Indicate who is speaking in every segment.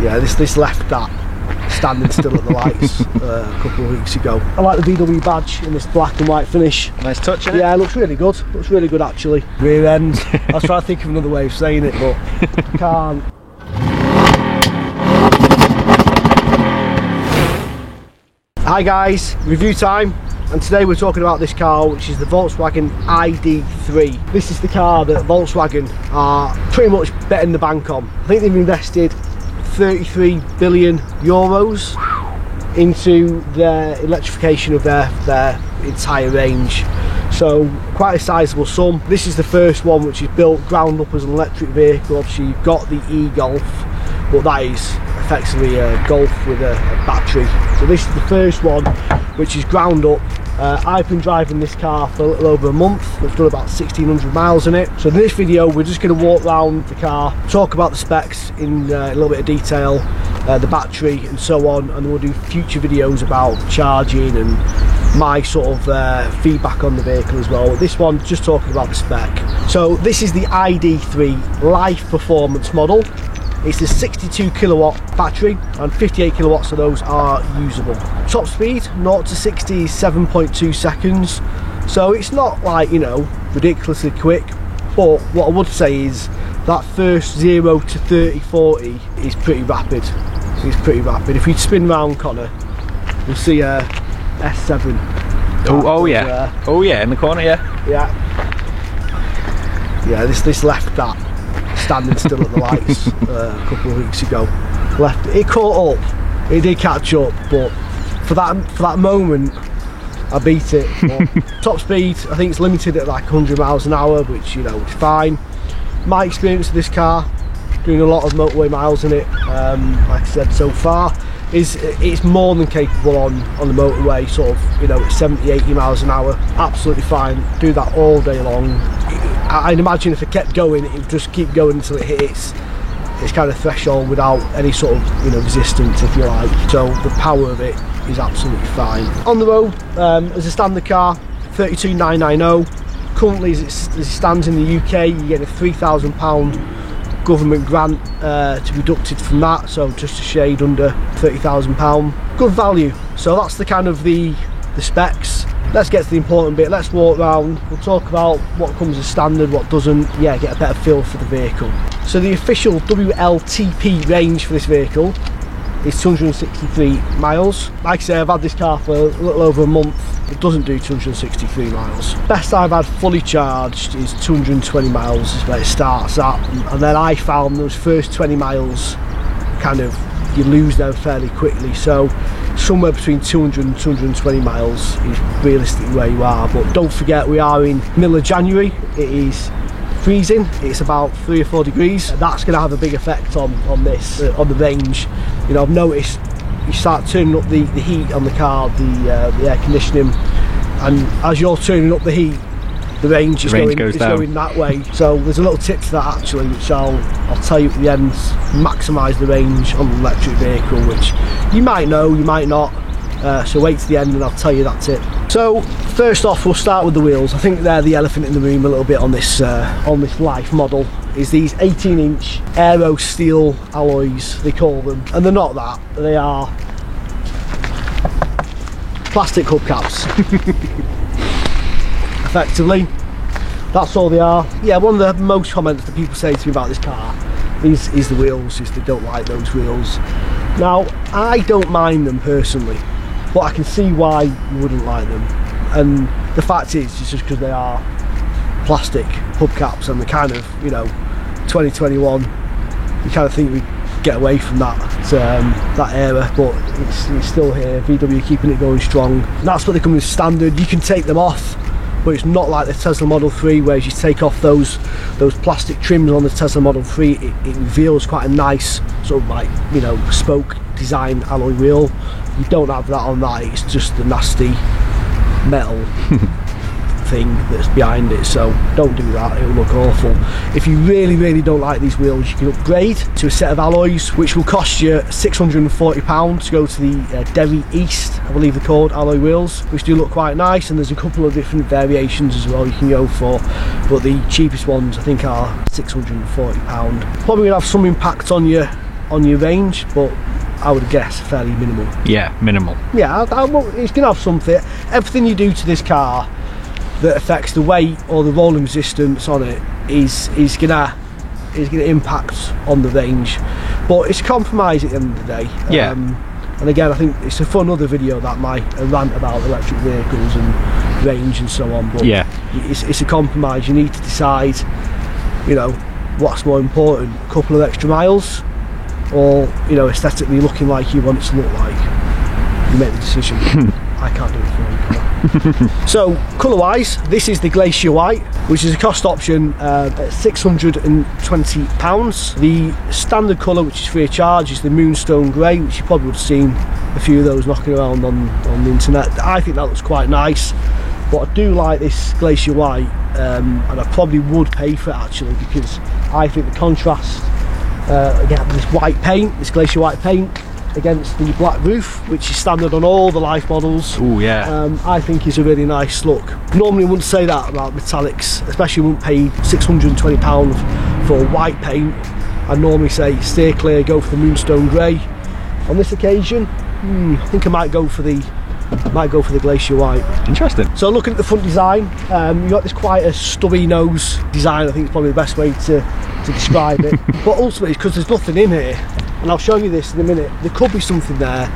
Speaker 1: Yeah, this left that standing still at the lights a couple of weeks ago. I like the VW badge in this black and white finish.
Speaker 2: Nice touch, isn't it?
Speaker 1: Yeah, it looks really good. Looks really good actually. Rear end. I was trying to think of another way of saying it, but I can't. Hi guys, review time. And today we're talking about this car, which is the Volkswagen ID.3. This is the car that Volkswagen are pretty much betting the bank on. I think they've invested 33 billion euros into their electrification of their entire range. So quite a sizable sum. This is the first one which is built ground up as an electric vehicle. Obviously you've got the e-Golf, but that is effectively a Golf with a battery. So this is the first one which is ground up. I've been driving this car for a little over a month. I've done about 1,600 miles in it. So in this video we're just going to walk around the car, talk about the specs in a little bit of detail, the battery and so on, and we'll do future videos about charging and my sort of feedback on the vehicle as well. This one just talking about the spec. So this is the ID.3 Life Performance model. It's a 62 kilowatt battery and 58 kilowatts of those are usable. Top speed 0 to 60 is 7.2 seconds. So it's not like, you know, ridiculously quick, but what I would say is that first 0 to 30, 40 is pretty rapid. It's pretty rapid. If we spin round, Connor, we'll see a S7.
Speaker 2: Oh yeah. Oh yeah, in the corner, yeah.
Speaker 1: Yeah, this left that standing still at the lights a couple of weeks ago. Left it, caught up, it did catch up, but for that moment I beat it. But top speed I think it's limited at like 100 miles an hour, which, you know, is fine. My experience of this car, doing a lot of motorway miles in it, like I said so far, is it's more than capable on the motorway, sort of, you know, 70-80 miles an hour, absolutely fine. Do that all day long. I'd imagine if it kept going, it would just keep going until it hits its kind of threshold without any sort of, you know, resistance, if you like. So the power of it is absolutely fine. On the road, as a standard car, 32,990. Currently, as it stands in the UK, you get a £3,000 government grant to be deducted from that, so just a shade under £30,000. Good value. So that's the kind of the specs. Let's get to the important bit. Let's walk around. We'll talk about what comes as standard, what doesn't. Yeah, get a better feel for the vehicle. So the official WLTP range for this vehicle is 263 miles. Like I say, I've had this car for a little over a month. It doesn't do 263 miles. Best I've had fully charged is 220 miles is where it starts at. And then I found those first 20 miles kind of, you lose them fairly quickly. So somewhere between 200 and 220 miles is realistically where you are. But don't forget, we are in middle of January. It is freezing. It's about 3 or 4 degrees. That's going to have a big effect on this, on the range. You know, I've noticed you start turning up the heat on the car, the air conditioning, and as you're turning up the heat, the range is going that way. So there's a little tip to that actually, which I'll tell you at the end. Maximise the range on an electric vehicle, which you might know, you might not. So wait to the end and I'll tell you that tip. So first off, we'll start with the wheels. I think they're the elephant in the room a little bit on this Life model. Is these 18-inch aero steel alloys, they call them, and they're not that. They are plastic hubcaps. Effectively, that's all they are. Yeah, one of the most comments that people say to me about this car is the wheels, is they don't like those wheels. Now, I don't mind them personally, but I can see why you wouldn't like them. And the fact is, it's just because they are plastic hubcaps, and the kind of, you know, 2021, you kind of think we get away from that era, but it's still here. VW keeping it going strong. And that's what they come with standard. You can take them off, but it's not like the Tesla Model 3, where as you take off those plastic trims on the Tesla Model 3, it reveals quite a nice sort of, like, you know, spoke design alloy wheel. You don't have that on that. It's just the nasty metal thing that's behind it, so don't do that, it'll look awful. If you really don't like these wheels, you can upgrade to a set of alloys which will cost you £640 to go to the Derry East, I believe they're called, alloy wheels, which do look quite nice, and there's a couple of different variations as well you can go for, but the cheapest ones I think are £640. Probably going to have some impact on your on your range, but I would guess fairly minimal.
Speaker 2: Yeah, minimal.
Speaker 1: Yeah, it's going to have something. Everything you do to this car that affects the weight or the rolling resistance on it is going to impact on the range. But it's a compromise at the end of the day.
Speaker 2: Yeah.
Speaker 1: And again, I think it's for another video that might rant about electric vehicles and range and so on. But
Speaker 2: yeah,
Speaker 1: it's a compromise. You need to decide, you know, what's more important: a couple of extra miles, or, you know, aesthetically looking like you want it to look like. You make the decision. I can't do it for you. So colour wise, this is the Glacier White, which is a cost option at £620. The standard colour, which is free of charge, is the Moonstone Grey, which you probably would have seen a few of those knocking around on the internet. I think that looks quite nice, but I do like this Glacier White, and I probably would pay for it actually, because I think the contrast, again, this white paint, this Glacier White paint, against the black roof, which is standard on all the Life models.
Speaker 2: Oh yeah.
Speaker 1: I think is a really nice look. Normally I wouldn't say that about metallics, especially wouldn't pay £620 for white paint. I normally say steer clear, go for the Moonstone Grey. On this occasion, I think I might go for the Glacier White.
Speaker 2: Interesting.
Speaker 1: So looking at the front design, you've got this quite a stubby nose design. I think it's probably the best way to describe it. But ultimately, because there's nothing in here, and I'll show you this in a minute, there could be something there,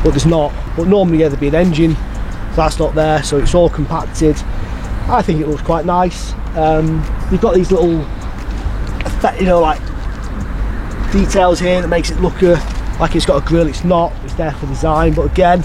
Speaker 1: but there's not. But normally, yeah, there'd be an engine, so that's not there, so it's all compacted. I think it looks quite nice. You've got these little, you know, like details here that makes it look like it's got a grille. It's not. It's there for design, but again,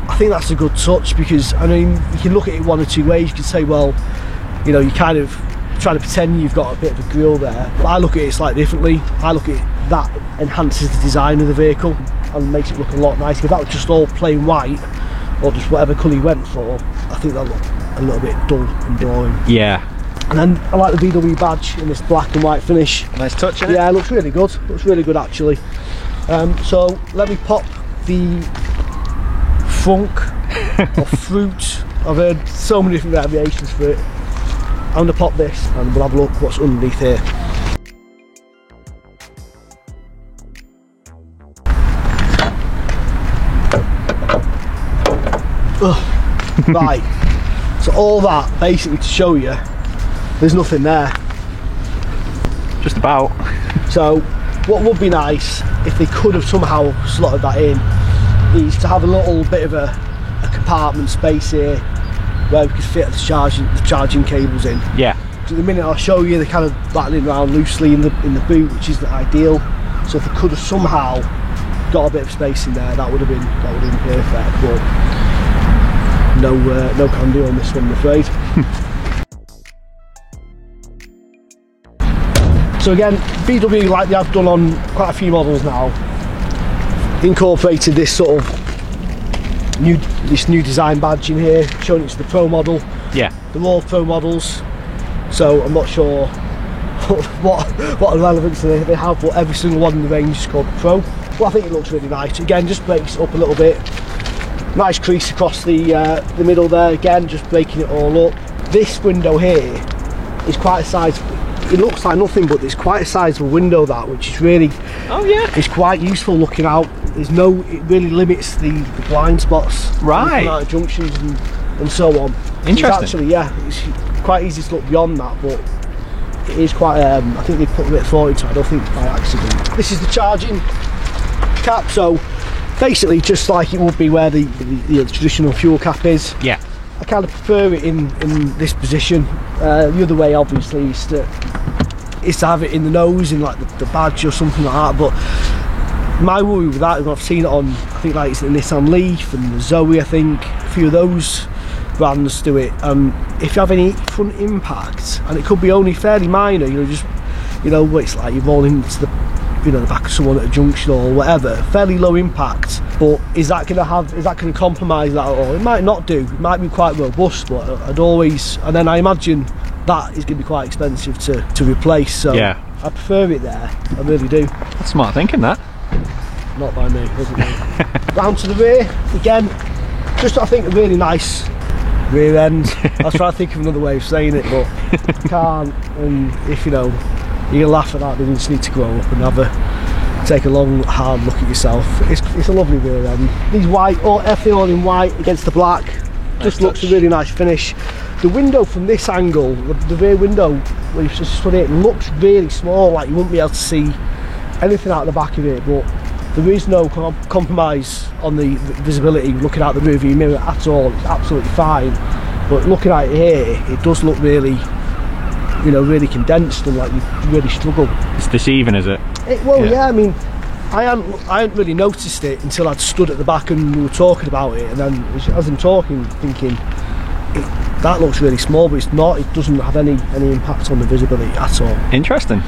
Speaker 1: I think that's a good touch, because I mean, you can look at it one or two ways. You can say, well, you know, you kind of trying to pretend you've got a bit of a grille there, but I look at it slightly differently. I look at it, that enhances the design of the vehicle and makes it look a lot nicer. If that was just all plain white, or just whatever colour you went for, I think that looked a little bit dull and boring. Yeah. And then I like the VW badge in this black and white finish.
Speaker 2: Nice touch, isn't it?
Speaker 1: Yeah, it looks really good. Looks really good actually. So let me pop the funk or fruit. I've heard so many different variations for it. I'm going to pop this and we'll have a look what's underneath here. Right, so all that basically to show you there's nothing there.
Speaker 2: Just about. So
Speaker 1: what would be nice if they could have somehow slotted that in is to have a little bit of a compartment space here where we could fit the charging cables in.
Speaker 2: Yeah.
Speaker 1: So the minute I'll show you, they're kind of rattling around loosely in the boot, which isn't ideal. So if they could have somehow got a bit of space in there, that would have been perfect. But no can do on this one, I'm afraid. So again, VW, like they have done on quite a few models now, incorporated this sort of new design badge in here, showing it's the Pro model.
Speaker 2: Yeah.
Speaker 1: They're all Pro models, so I'm not sure what relevance they have, but every single one in the range is called Pro. Well, I think it looks really nice. Again, just breaks it up a little bit. Nice crease across the middle there, again, just breaking it all up. This window here is quite a size. It looks like nothing, but it's quite a sizable window, that, which is really,
Speaker 2: oh yeah,
Speaker 1: it's quite useful looking out. There's no, it really limits the blind spots,
Speaker 2: right,
Speaker 1: out of junctions and so on.
Speaker 2: Interesting.
Speaker 1: It's actually, yeah, it's quite easy to look beyond that, but it is quite. I think they put a bit of thought into it. I don't think by accident. This is the charging cap, so basically just like it would be where the traditional fuel cap is.
Speaker 2: Yeah.
Speaker 1: I kind of prefer it in this position. The other way, obviously, is to have it in the nose, in like the badge or something like that. But my worry with that is, I've seen it on, I think like it's the Nissan Leaf and the Zoe, I think a few of those brands do it. If you have any front impact, and it could be only fairly minor, you know, just, you know, it's like you're rolling into the, you know, the back of someone at a junction or whatever, fairly low impact. But is that going to compromise that at all? It might not do. It might be quite robust, but I'd always, and then I imagine that is going to be quite expensive to replace. So yeah, I prefer it there. I really do.
Speaker 2: That's smart thinking, that.
Speaker 1: Not by me, wasn't it? Round to the rear again. Just, I think, a really nice rear end. I was trying to think of another way of saying it, but I can't. And if, you know, you're gonna laugh at that, then you just need to grow up and have a take a long hard look at yourself. It's a lovely rear end. These white, everything all in white against the black, just looks a really nice finish. The window from this angle, the rear window where you've just stood it, looks really small, like you wouldn't be able to see anything out the back of it, but there is no compromise on the visibility looking out the rearview mirror at all. It's absolutely fine, but looking at it here, it does look really, you know, really condensed and like you really struggle.
Speaker 2: It's deceiving, is it?
Speaker 1: Well, yeah. I mean, I hadn't really noticed it until I'd stood at the back and we were talking about it, and then as I'm talking, thinking that looks really small, but it's not. It doesn't have any impact on the visibility at all.
Speaker 2: Interesting.